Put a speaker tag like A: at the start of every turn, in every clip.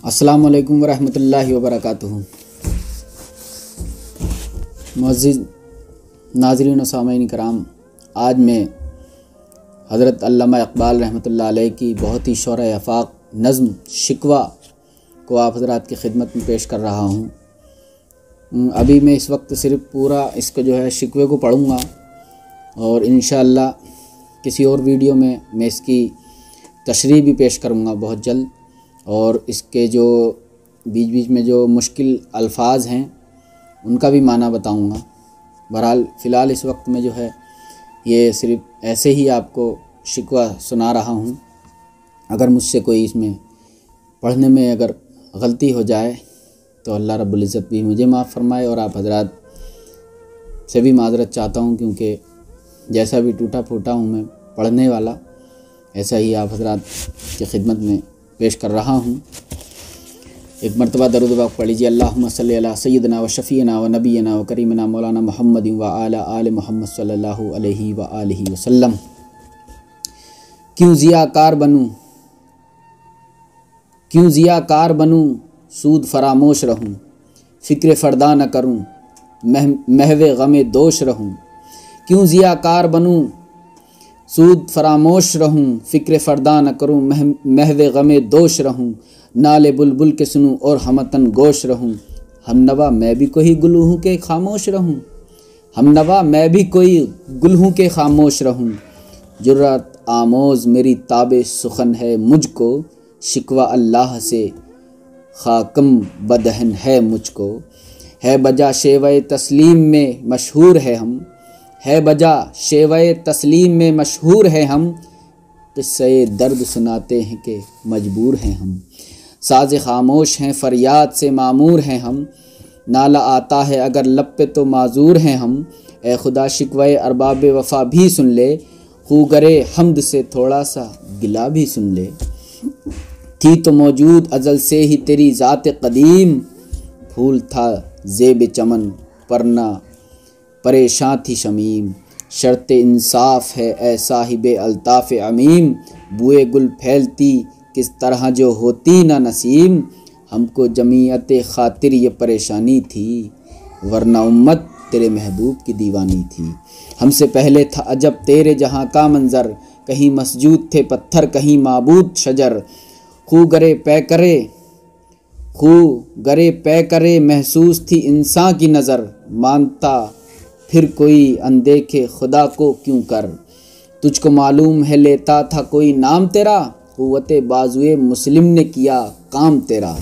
A: अस्सलामु अलैकुम वरहमतुल्लाहि वबरकातुहू। मुअज़्ज़िज़ नाज़रीन व सामीन कराम, आज मैं हज़रत अल्लामा इक़बाल रहमतुल्लाह अलैह की बहुत ही शौर आफ़ाक़ नज़्म शिकवा को आप हज़रात की खिदमत में पेश कर रहा हूँ। अभी मैं इस वक्त सिर्फ़ पूरा इसको जो है शिकवे को पढ़ूँगा और इंशाअल्लाह किसी और वीडियो में मैं इसकी तशरीह भी पेश करूँगा बहुत जल्द, और इसके जो बीच बीच में जो मुश्किल अल्फाज हैं उनका भी माना बताऊँगा। बहरहाल फ़िलहाल इस वक्त में जो है ये सिर्फ़ ऐसे ही आपको शिकवा सुना रहा हूँ। अगर मुझसे कोई इसमें पढ़ने में अगर गलती हो जाए तो अल्लाह रब्बुल इज़्ज़त भी मुझे माफ़ फरमाए और आप हज़रात से भी माज़रत चाहता हूँ, क्योंकि जैसा भी टूटा फूटा हूँ मैं पढ़ने वाला, ऐसा ही आप हज़रात की खिदमत में पेश कर रहा हूँ। एक मरतबा दरूद व पढ़ लीजिए। अल्लाहुम्मा सल्ली अला सय्यिदना व शफ़ीना व नबीना व करीमना मौलाना मुहम्मद व आला आले मुहम्मद सल्लल्लाहु अलैहि व आलिहि वसल्लम। क्यों ज़ियाकार बनूँ सूद फरामोश रहूँ, फ़िक्र फ़रदा न करूँ महवे ग़मे दोष रहूँ। क्यों ज़ियाकार बनूँ सूद फरामोश रहूँ, फ़िक्र फ़रदा न करूँ महवे ग़मे दोष रहूँ। नाले बुलबुल के सुनूँ और हमतन गोश रहूँ, हमनवा मैं भी कोई गुल हूँ के खामोश रहूँ। हमनवा मैं भी कोई गुल हूँ के खामोश रहूँ। जुर्रत आमोज़ मेरी ताबे सुखन है मुझको, शिकवा अल्लाह से खाकम बदहन है मुझको। है बजा शेवए तस्लीम में मशहूर है हम, है बजा शेवए तस्लीम में मशहूर है हम। किस्से दर्द सुनाते हैं कि मजबूर हैं हम। साज़ खामोश हैं फ़रियाद से मामूर हैं हम, नाला आता है अगर लब पे तो माजूर हैं हम। ए खुदा शिकवे अरबाब वफ़ा भी सुन ले, खूगरे हमद से थोड़ा सा गिला भी सुन ले। थी तो मौजूद अज़ल से ही तेरी ज़ात क़दीम, फूल था ज़ेब चमन परना परेशान थी शमीम। शर्त इंसाफ है ए साहिब अल्ताफ़ अमीम, बुए गुल फैलती किस तरह जो होती ना नसीम। हमको जमीयत ख़ातिर ये परेशानी थी, वरना उम्मत तेरे महबूब की दीवानी थी। हमसे पहले था अजब तेरे जहाँ का मंज़र, कहीं मस्जूद थे पत्थर कहीं माबूद शजर। खू गरे पै करे महसूस थी इंसान की नज़र, मानता फिर कोई अनदेखे खुदा को क्यों कर। तुझको मालूम है लेता था कोई नाम तेरा, क़ुव्वते बाज़ुए मुस्लिम ने किया काम तेरा।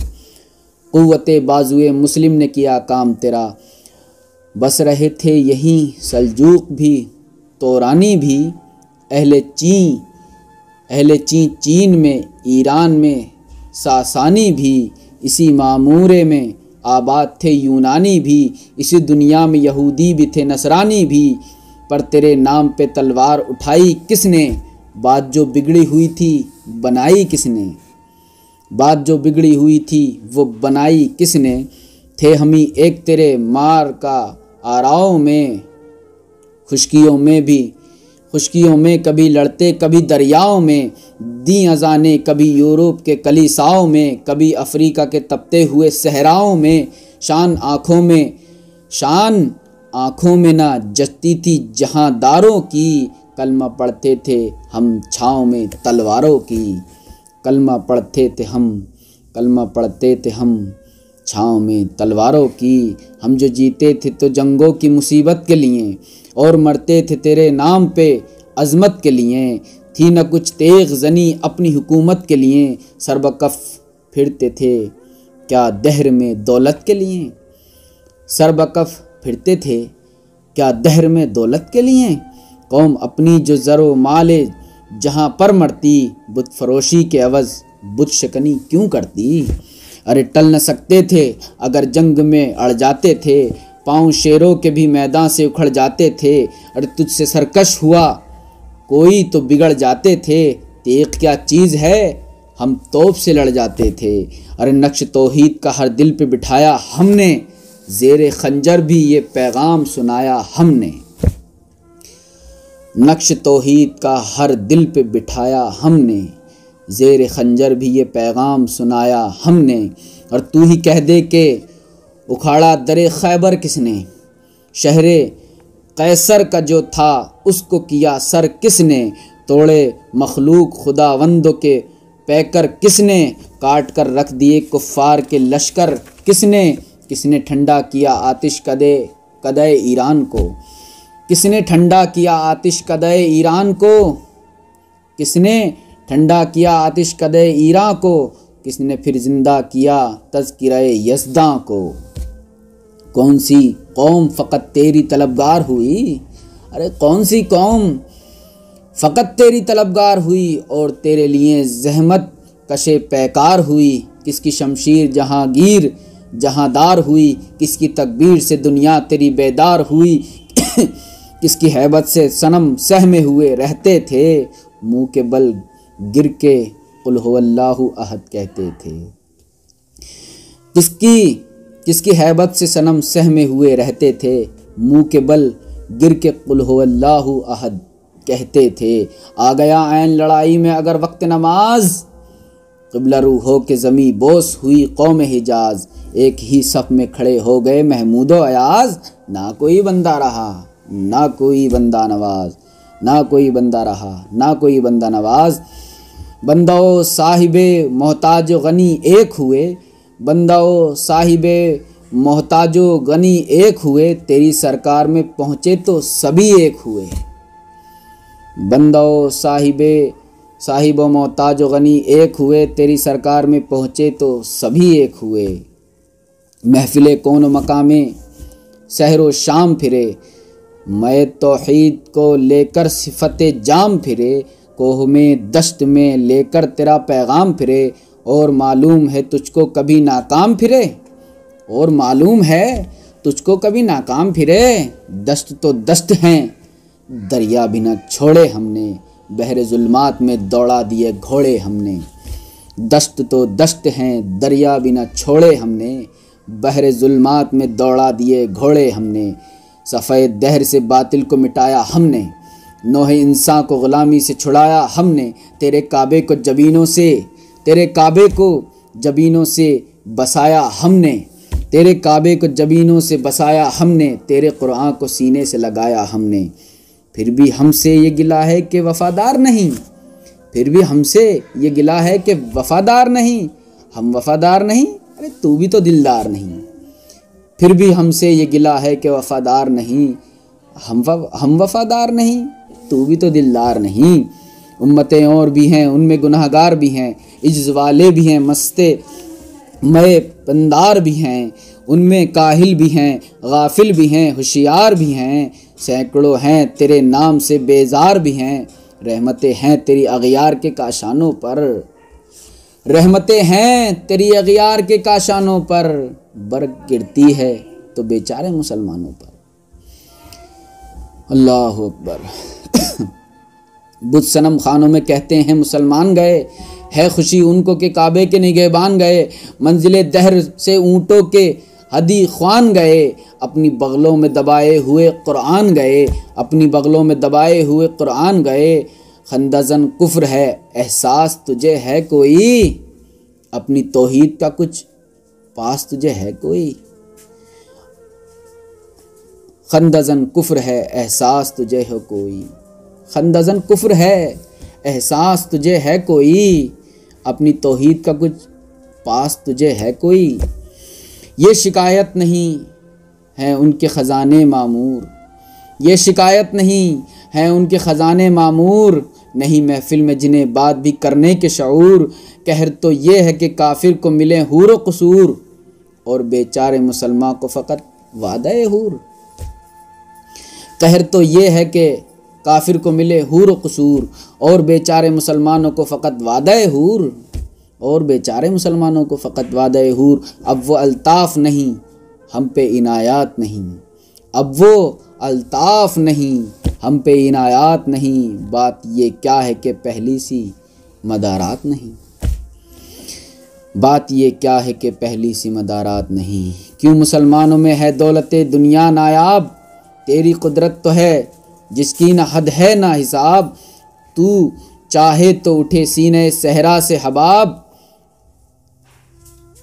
A: क़ुव्वते बाज़ुए मुस्लिम ने किया काम तेरा। बस रहे थे यहीं सल्जूक़ भी तोरानी भी, अहले चीन में ईरान में सासानी भी। इसी मामूरे में आबाद थे यूनानी भी, इसी दुनिया में यहूदी भी थे नसरानी भी। पर तेरे नाम पे तलवार उठाई किसने, बात जो बिगड़ी हुई थी बनाई किसने। बात जो बिगड़ी हुई थी वो बनाई किसने। थे हम ही एक तेरे मार का आराओं में, खुशकियों में कभी लड़ते कभी दरियाओं में। दी अज़ाने कभी यूरोप के कलीसाओं में, कभी अफ्रीका के तपते हुए सहराओं में। शान आँखों में ना जचती थी जहांदारों की, कलमा पढ़ते थे हम छाँव में तलवारों की। कलमा पढ़ते थे हम छाँव में तलवारों की। हम जो जीते थे तो जंगों की मुसीबत के लिए, और मरते थे तेरे नाम पे अज़मत के लिए। थी न कुछ तेग़ ज़नी अपनी हुकूमत के लिए, सरबकफ फिरते थे क्या दहर में दौलत के लिए। सरबकफ फिरते थे क्या दहर में दौलत के लिए। कौम अपनी जो ज़रो माले जहाँ पर मरती, बुत फरोशी के अवज़ बुत शकनी क्यों करती। अरे टल न सकते थे अगर जंग में अड़ जाते थे, पाँव शेरों के भी मैदान से उखड़ जाते थे। अरे तुझसे सरकश हुआ कोई तो बिगड़ जाते थे, तेग क्या चीज़ है हम तोप से लड़ जाते थे। अरे नक्श तौहीद का हर दिल पे बिठाया हमने, ज़ेरे खंजर भी ये पैगाम सुनाया हमने। नक्श तौहीद का हर दिल पे बिठाया हमने, ज़ेर खंजर भी ये पैगाम सुनाया हमने। और तू ही कह दे के उखाड़ा दरे खैबर किसने, शहरे कैसर का जो था उसको किया सर किसने, तोड़े मखलूक खुदावंदों के पैकर किसने, काट कर रख दिए कुफ्फार के लश्कर किसने, किसने ठंडा किया आतिश कदे ईरान को, किसने ठंडा किया आतिश कदे ईरान को, किसने ठंडा किया आतिश कदे ईरान को, किसने फिर जिंदा किया तज़किरे यज़दां को। कौन सी कौम फ़कत तेरी तलबगार हुई, अरे कौन सी कौम फ़कत तेरी तलबगार हुई और तेरे लिए ज़हमत कशे पैकार हुई। किसकी शमशीर जहांगीर जहांदार हुई, किसकी तकबीर से दुनिया तेरी बेदार हुई। किसकी हैबत से सनम सहमे हुए रहते थे, मुँह के बल गिर के कुल हुवल्लाहु अहद कहते थे। किसकी हैबत से सनम सहमे हुए रहते थे, मुँह के बल गिर के कुल हुवल्लाहु अहद कहते थे। आ गया ऐन लड़ाई में अगर वक्त नमाज, क़िबला रू हो के ज़मी बोस हुई कौम हिजाज। एक ही सफ़ में खड़े हो गए महमूदो अयाज, ना कोई बंदा रहा ना कोई बंदा नवाज, ना कोई बंदा रहा ना कोई बंदा नवाज। बंदाओ साहिबे मोहताजो गनी एक हुए, बंदाओ साहिबे मोहताजो गनी एक हुए, तेरी सरकार में पहुँचे तो सभी एक हुए। बंदाओ साहिबो मोहताजो गनी एक हुए, तेरी सरकार में पहुँचे तो सभी एक हुए। महफिले कौन मकामे सहरो शाम फिरे, मैं तौहीद को लेकर सिफते जाम फिरे। कोह में दश्त में लेकर तेरा पैगाम फिरे, और मालूम है तुझको कभी नाकाम फिरे, और मालूम है तुझको कभी नाकाम फिरे। दश्त तो दश्त हैं दरिया भी न छोड़े हमने, बहरे जुल्मात में दौड़ा दिए घोड़े हमने। दश्त तो दश्त हैं दरिया भी न छोड़े हमने, बहरे जुल्मात में दौड़ा दिए घोड़े हमने। सफ़े दहर से बातिल को मिटाया हमने, नोहे इंसान को ग़ुलामी से छुड़ाया हमने। तेरे काबे को जबीनों से बसाया हमने, तेरे काबे को जबीनों से बसाया हमने। तेरे कुरान को सीने से लगाया हमने। फिर भी हमसे ये गिला है कि वफ़ादार नहीं, फिर भी हमसे ये गिला है कि वफ़ादार नहीं। हम वफ़ादार नहीं, अरे तू भी तो दिलदार नहीं। फिर भी हमसे ये गिला है कि वफ़ादार नहीं, हम वफ़ादार नहीं, तू भी तो दिलदार नहीं। उम्मतें और भी हैं उनमें गुनाहगार भी हैं, इज्ज़ वाले भी हैं मस्ते मय पंदार भी हैं, उनमें काहिल भी हैं गाफिल भी हैं होशियार भी हैं। सैकड़ों हैं तेरे नाम से बेजार भी हैं, रहमतें हैं तेरी अग़ियार के काशानों पर, रहमतें हैं तेरी अग़ियार के काशानों पर। बर्क़ गिरती है तो बेचारे मुसलमानों पर। अल्लाह अकबर। बुत सनम खानों में कहते हैं मुसलमान गए, है खुशी उनको के काबे के निगहबान गए। मंजिले दहर से ऊँटों के हदी ख्वान गए, अपनी बगलों में दबाए हुए कुरान गए, अपनी बगलों में दबाए हुए कुरान गए। खंदज़न कुफ्र है एहसास तुझे है कोई, अपनी तौहीद का कुछ पास तुझे है कोई। खंदज़न कुफ्र है एहसास तुझे है कोई, खंदज़न कुफ्र है एहसास तुझे है कोई, अपनी तौहीद का कुछ पास तुझे है कोई। ये शिकायत नहीं है उनके ख़ज़ाने मामूर, ये शिकायत नहीं है उनके ख़ज़ाने मामूर। नहीं महफिल में जिन्हें बात भी करने के शऊर, कहर तो ये है कि काफिर को मिले हूर कसूर, और बेचारे मुसलमान को फ़कत वादे हूर। कहर तो ये है कि काफिर को मिले हूर कसूर, और बेचारे मुसलमानों को फ़कत वादे हूर, और बेचारे मुसलमानों को फ़कत वादे हूर। अब वो अल्ताफ़ नहीं हम पे इनायात नहीं, अब वो अल्ताफ़ नहीं हम पे इनायात नहीं। बात ये क्या है कि पहली सी मदारात नहीं, बात ये क्या है कि पहली सी मदारात नहीं। क्यों मुसलमानों में है दौलते दुनिया नायाब, तेरी कुदरत तो है जिसकी न हद है ना हिसाब। तू चाहे तो उठे सीने सहरा से हबाब,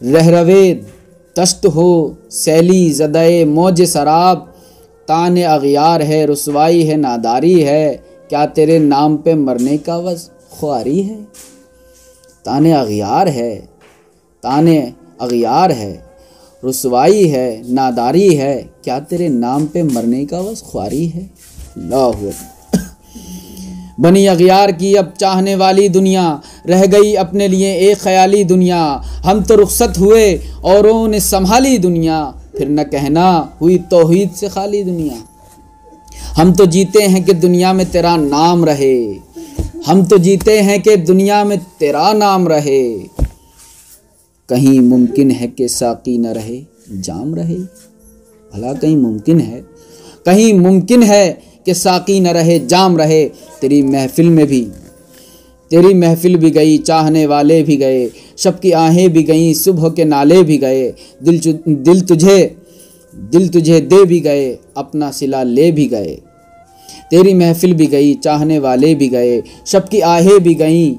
A: रहरवे दश्त हो सैली ज़दए मौज सराब। ताने अगियार है रुसवाई है नादारी है, क्या तेरे नाम पे मरने का वज़ ख्वारी है। ताने अगियार है, ताने अगियार है, रुसवाई है नादारी है, क्या तेरे नाम पे मरने का वज़ ख्वारी है। अल्लाहु अकबर। बनी अगियार की अब चाहने वाली दुनिया, रह गई अपने लिए एक ख्याली दुनिया। हम तो रुखसत हुए औरों ने संभाली दुनिया, फिर न कहना हुई तौहीद से खाली दुनिया। हम तो जीते हैं कि दुनिया में तेरा नाम रहे, हम तो जीते हैं कि दुनिया में तेरा नाम रहे। कहीं मुमकिन है कि साकी न रहे जाम रहे, भला कहीं मुमकिन है, कहीं मुमकिन है कि साकी न रहे जाम रहे। तेरी महफिल भी गई, चाहने वाले भी गए, शब की आहें भी गईं, सुबह के नाले भी गए। दिल तुझे दे भी गए, अपना सिला ले भी गए। तेरी महफिल भी गई, चाहने वाले भी गए, शब की आहें भी गईं,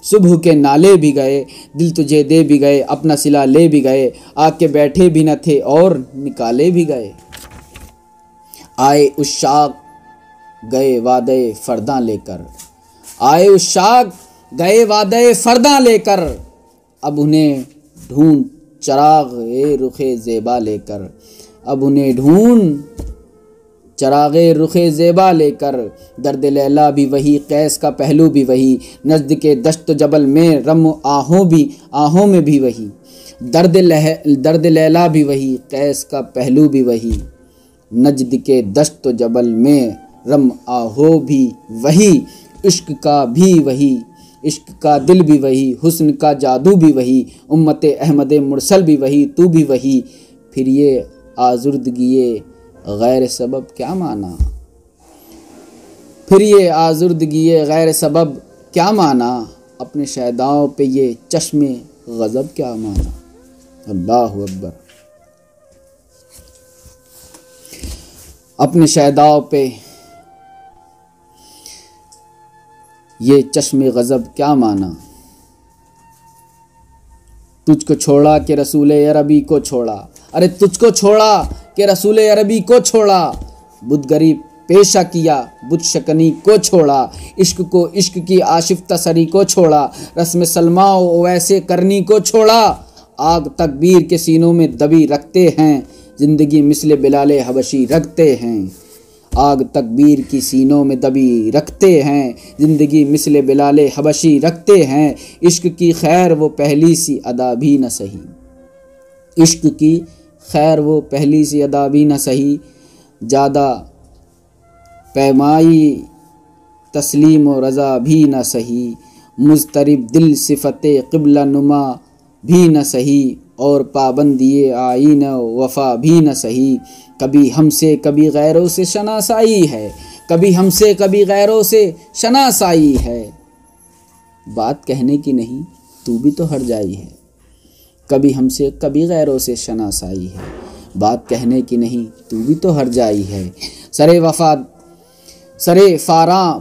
A: सुबह के नाले भी गए। दिल तुझे दे भी गए, अपना सिला ले भी गए। आके बैठे भी न थे और निकाले भी गए। आए उशाक गए वादे फरदा लेकर, आए उशाक गए वादे फरदा लेकर। अब उन्हें ढूंढ चराग रुखे ज़ेबा लेकर, अब उन्हें ढूंढ चराग रुखे ज़ेबा लेकर। दर्द लैला भी वही, कैस का पहलू भी वही, नज़द के दश्त जबल में रम आहों में भी वही। दर्द लैला भी वही, कैस का पहलू भी वही, नज़द के दश्त जबल में रम आहो भी वही। इश्क का भी वही, इश्क का दिल भी वही, हुस्न का जादू भी वही, उम्मत अहमद मुरसल भी वही, तू भी वही। फिर ये आज़ुर्दगिए गैर सबब क्या माना, फिर ये आज़ुर्दगिए गैर सबब क्या माना। अपने शैदाओं पे ये चश्मे गज़ब क्या माना। अल्लाहु अकबर। अपने शैदाओं पे ये चश्मे गज़ब क्या माना। तुझको छोड़ा कि रसूल अरबी को छोड़ा, अरे तुझको छोड़ा कि रसूल अरबी को छोड़ा। बुदगरी पेशा किया, बुत शकनी को छोड़ा, इश्क को इश्क की आशिफ तसरी को छोड़ा, रस्म सलमा वैसे करनी को छोड़ा। आग तकबीर के सीनों में दबी रखते हैं, ज़िंदगी मिसले बिलाले हबशी रखते हैं। आग तकबीर की सीनों में दबी रखते हैं, ज़िंदगी मिसले बिलाले हबशी रखते हैं। इश्क की खैर वो पहली सी अदा भी न सही, इश्क की खैर वो पहली सी अदा भी न सही। ज़्यादा पैमाई तस्लीम व रज़ा भी न सही, मुज़तरिब दिल सिफ़ते क़िबला नुमा भी न सही, और पाबंदिए आईन वफ़ा भी न सही। कभी हमसे कभी गैरों से शनासाई है, कभी हमसे कभी गैरों से शनासाई है। बात कहने की नहीं तू भी तो हर जाई है, कभी हमसे कभी गैरों से शनासाई है। बात कहने की नहीं तू भी तो हर जाई है। सरे फारां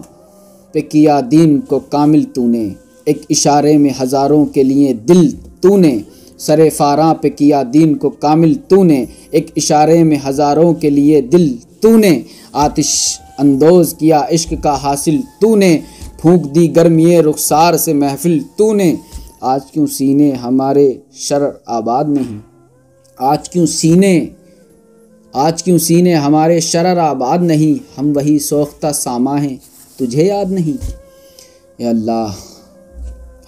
A: पे किया दीन को कामिल तूने, एक इशारे में हज़ारों के लिए दिल तूने। सरे फारां पे किया दीन को कामिल तूने, एक इशारे में हज़ारों के लिए दिल तूने। आतिश अंदोज़ किया इश्क का हासिल तूने, फूंक दी गर्मिये रुखसार से महफिल तूने। आज क्यों सीने हमारे शरर आबाद नहीं, आज क्यों सीने हमारे शरर आबाद नहीं। हम वही सोख्ता सामा हैं तुझे याद नहीं। या अल्लाह,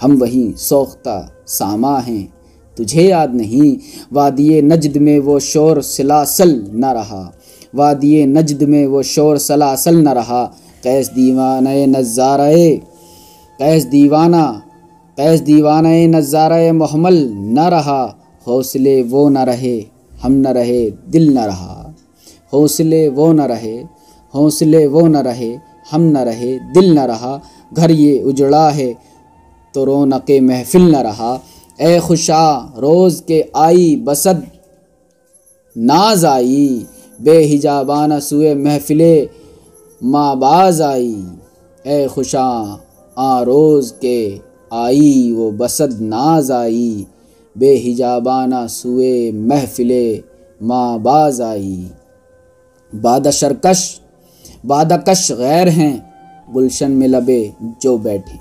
A: हम वही सोख्ता सामा हैं तुझे याद नहीं। वादिये नजद में वो शोर सलासल न रहा, वादिये नजद में वो शोर सलासल न रहा। कैस दीवाना नज़ारे महमल न रहा। हौसले वो न रहे हम न रहे दिल न रहा, हौसले वो न रहे हम न रहे दिल न रहा। घर ये उजड़ा है तो रौनक़े महफिल न रहा। ए खुशा रोज़ के आई बसद नाज आई, बेहिजाबाना सुए महफिले माबाज आई। ए खुशा रोज़ के आई वो बसद नाज आई, बेहिजाबाना सुए महफिले माँ बाज आई। बादकश गैर हैं गुलशन में लबे जो बैठे,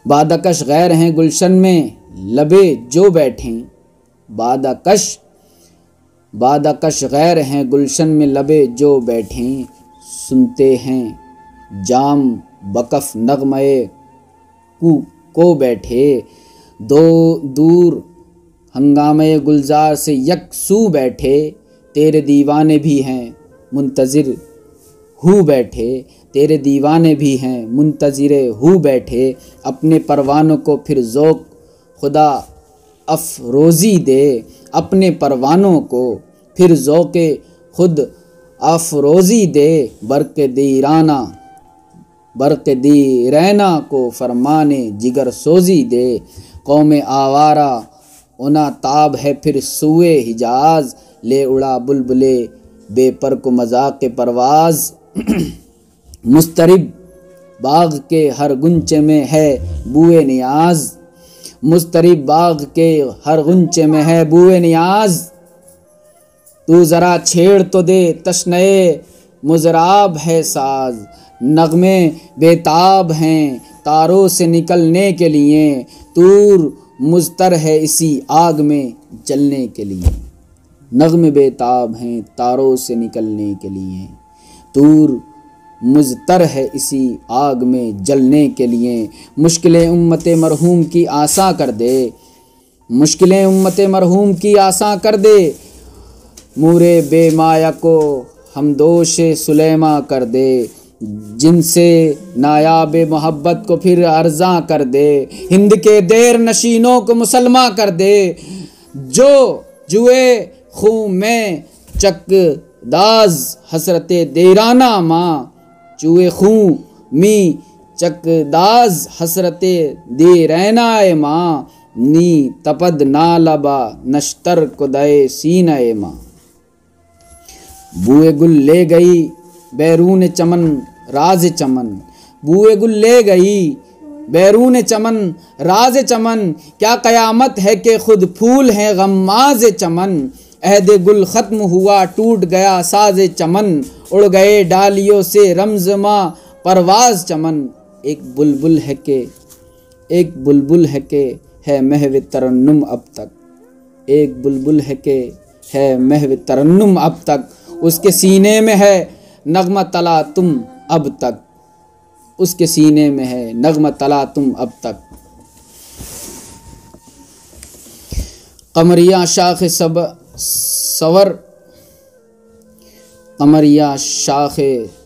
A: बादकश गैर हैं गुलशन में लबे जो बैठे, बादकश गैर हैं गुलशन में लबे जो बैठे, सुनते हैं जाम बकफ नगमए को बैठे, दो दूर हंगामे गुलजार से यकसू बैठे, तेरे दीवाने भी हैं मुंतज़िर हु बैठे, तेरे दीवाने भी हैं मुंतज़िरे हु बैठे, अपने परवानों को फिर ज़ौक़ खुदा अफरोज़ी दे, अपने परवानों को फिर ज़ौक़ खुद अफरोज़ी दे, बरक़ दीराना को फरमाने जिगर सोज़ी दे, कौम आवारा उना ताब है फिर सुए हिजाज, ले उड़ा बुलबुले बेपर को मज़ाक़ परवाज़, मुस्तरिब बाग के हर गुंचे में है बुए नियाज, मुस्तरिब बाग के हर गुंचे में है बुए नियाज, तू ज़रा छेड़ तो दे तशनए मुज़राब है साज, नगमे बेताब हैं तारों से निकलने के लिए, तूर मुज़तर है इसी आग में जलने के लिए, नगमे बेताब हैं तारों से निकलने के लिए, तूर मुज़तर है इसी आग में जलने के लिए, मुश्किलें उम्मत मरहूम की आसा कर दे, मुश्किलें उम्मत मरहूम की आसा कर दे, मूरे बेमाया को हमदोश सुलेमा कर दे, जिनसे नायाब मोहब्बत को फिर अर्ज़ा कर दे, हिंद के देर नशीनों को मुसलमा कर दे, जो जुए खूं में चकदाज हसरते देराना माँ, चुए खूं मी चकदाज हसरते देरैना माँ, नी तपद नालबा नश्तर कुदय सीनए माँ, बुए गुल ले गई बैरून चमन राज चमन, बुए गुल ले गई बैरून चमन राज चमन, क्या क़यामत है कि खुद फूल हैं गम्माज चमन, अहद गुल ख़त्म हुआ टूट गया साज चमन, उड़ गए डालियों से रमज़मा परवाज़ चमन, एक बुलबुल है के है महव तरन्नुम अब तक, एक बुलबुल है के है महव तरन्नुम अब तक, उसके सीने में है नगमा तला तुम अब तक, उसके सीने में है नगमा तला तुम अब तक। कमरिया शाख सवर, कमरिया शाख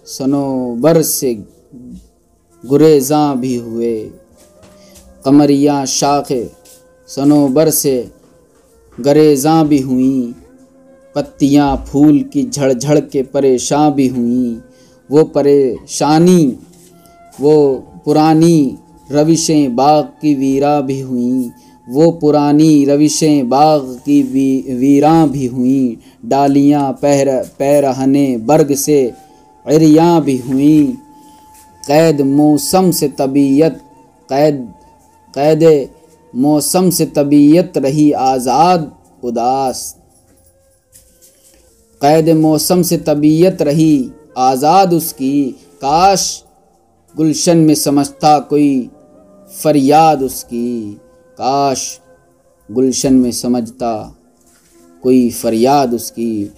A: सनोबर से गुरेज़ां भी हुए, कमरिया शाख सनोबर से गरेज़ां भी हुईं, पत्तियां फूल की झड़ के परेशान भी हुईं, वो परेशानी वो पुरानी रविशें बाग की वीरा भी हुईं, वो पुरानी रविशें बाग की वीरां भी हुईं, डालियां पैरहने बर्ग से इरियां भी हुईं, कैद मौसम से तबीयत कैद मौसम से तबीयत रही आज़ाद उदास, कैद मौसम से तबीयत रही आज़ाद उसकी, काश गुलशन में समझता कोई फरियाद उसकी, काश गुलशन में समझता कोई फरियाद उसकी,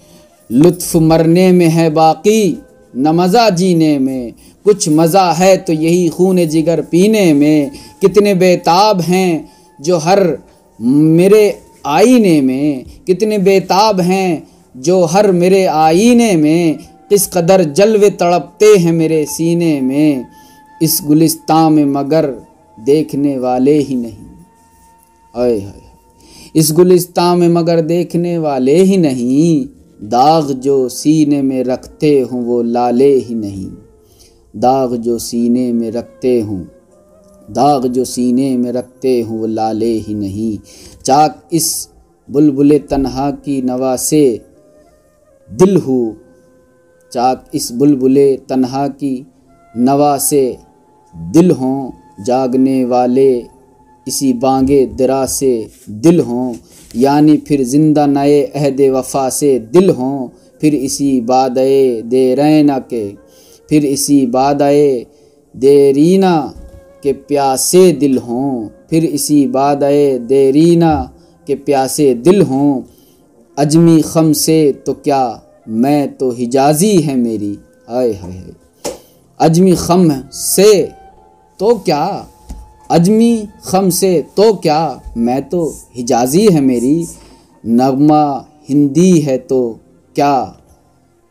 A: लुत्फ़ मरने में है बाकी न मज़ा जीने में, कुछ मज़ा है तो यही खून जिगर पीने में, कितने बेताब हैं जो हर मेरे आईने में, कितने बेताब हैं जो हर मेरे आईने में, किस कदर जलवे तड़पते हैं मेरे सीने में, इस गुलिस्तां में मगर देखने वाले ही नहीं, आए हाय, इस गुलिस्तां में मगर देखने वाले ही नहीं, दाग जो सीने में रखते हों वो लाले ही नहीं, दाग जो सीने में रखते हों, दाग जो सीने में रखते हों वो लाले ही नहीं, चाक इस बुलबुले तन्हा की नवा से दिल हूँ, चाक इस बुलबुले तन्हा की नवा से दिल हों, जागने वाले इसी बांगे दिरा से दिल हों, यानी फिर ज़िंदा नए अहद वफ़ा से दिल हों, फिर इसी बादए देरीना के, फिर इसी बादए देरीना के प्यासे दिल हों, फिर इसी बादए देरीना के प्यासे दिल हों। अजमी खम से तो क्या मैं तो हिजाज़ी है मेरी, आए हाय। अजमी खम से तो क्या, अजमी खम से तो क्या मैं तो हिजाज़ी है मेरी। नगमा हिंदी है तो क्या,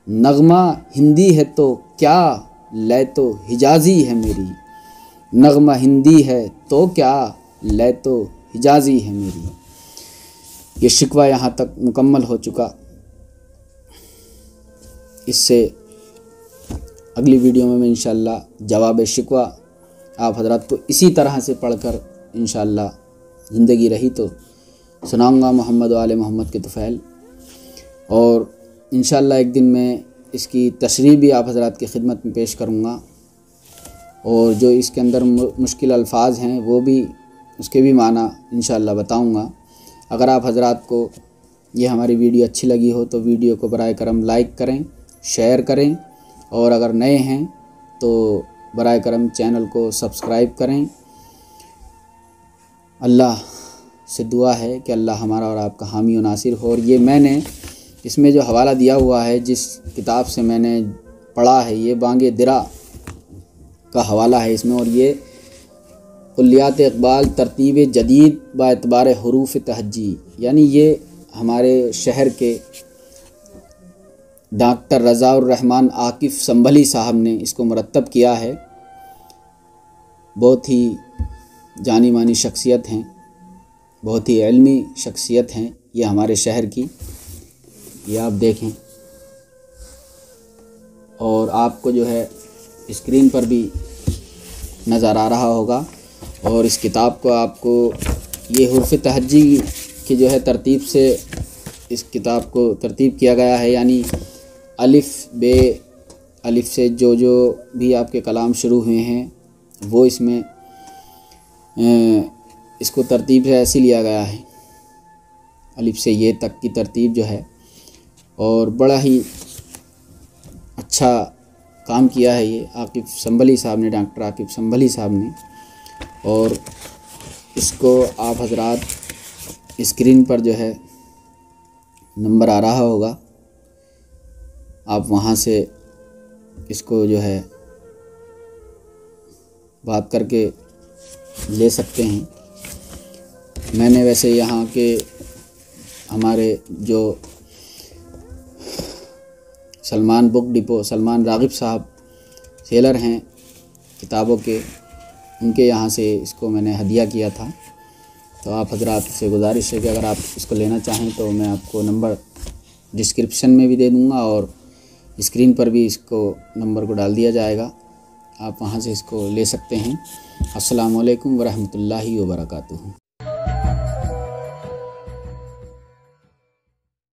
A: नगमा हिंदी है तो क्या लै तो हिजाज़ी है मेरी। नगमा हिंदी है तो क्या लै तो हिजाज़ी है मेरी। ये शिकवा यहाँ तक मुकम्मल हो चुका। इससे अगली वीडियो में मैं इंशाअल्लाह जवाब शिकवा आप हज़रात को इसी तरह से पढ़कर इंशाअल्लाह ज़िंदगी रही तो सुनाऊँगा मोहम्मद वाले मोहम्मद के तुफ़ैल। और इंशाअल्लाह एक दिन मैं इसकी तशरीह भी आप हज़रात की खिदमत में पेश करूँगा, और जो इसके अंदर मुश्किल अल्फाज हैं वो भी, उसके भी माना इंशाअल्लाह बताऊँगा। अगर आप हज़रात को ये हमारी वीडियो अच्छी लगी हो तो वीडियो को बराए करम लाइक करें, शेयर करें, और अगर नए हैं तो बराए करम चैनल को सब्सक्राइब करें। अल्लाह से दुआ है कि अल्लाह हमारा और आपका हामी और नासिर हो। और ये मैंने इसमें जो हवाला दिया हुआ है, जिस किताब से मैंने पढ़ा है, ये बांगे दिरा का हवाला है इसमें, और ये कुल्लियात इक़बाल तरतीब जदीद बाएतबार हुरूफ तहज्जी, यानी ये हमारे शहर के डॉक्टर रज़ाउर रहमान आकिफ़ संभली साहब ने इसको मुरत्तब किया है। बहुत ही जानी मानी शख्सियत हैं, बहुत ही इल्मी शख्सियत हैं ये हमारे शहर की। ये आप देखें, और आपको जो है स्क्रीन पर भी नज़र आ रहा होगा। और इस किताब को आपको ये हुरूफ तहज्जी की जो है तरतीब से इस किताब को तरतीब किया गया है, यानी अलिफ़ बे अलिफ़ से जो भी आपके कलाम शुरू हुए हैं वो इसमें इसको तरतीब से ऐसे लिया गया है, अलिफ़ से ये तक की तरतीब जो है। और बड़ा ही अच्छा काम किया है ये आकिफ़ संभली साहब ने, डॉक्टर आकिफ़ संभली साहब ने। और इसको आप हज़रात स्क्रीन पर जो है नंबर आ रहा होगा, आप वहाँ से इसको जो है बात करके ले सकते हैं। मैंने वैसे यहाँ के हमारे जो सलमान बुक डिपो, सलमान राग़िब साहब सेलर हैं किताबों के, उनके यहाँ से इसको मैंने हदिया किया था। तो आप हज़रात से गुजारिश है कि अगर आप इसको लेना चाहें तो मैं आपको नंबर डिस्क्रिप्शन में भी दे दूँगा, और स्क्रीन पर भी इसको नंबर को डाल दिया जाएगा, आप वहाँ से इसको ले सकते हैं। अस्सलामु अलैकुम व रहमतुल्लाहि व बरकातुहू।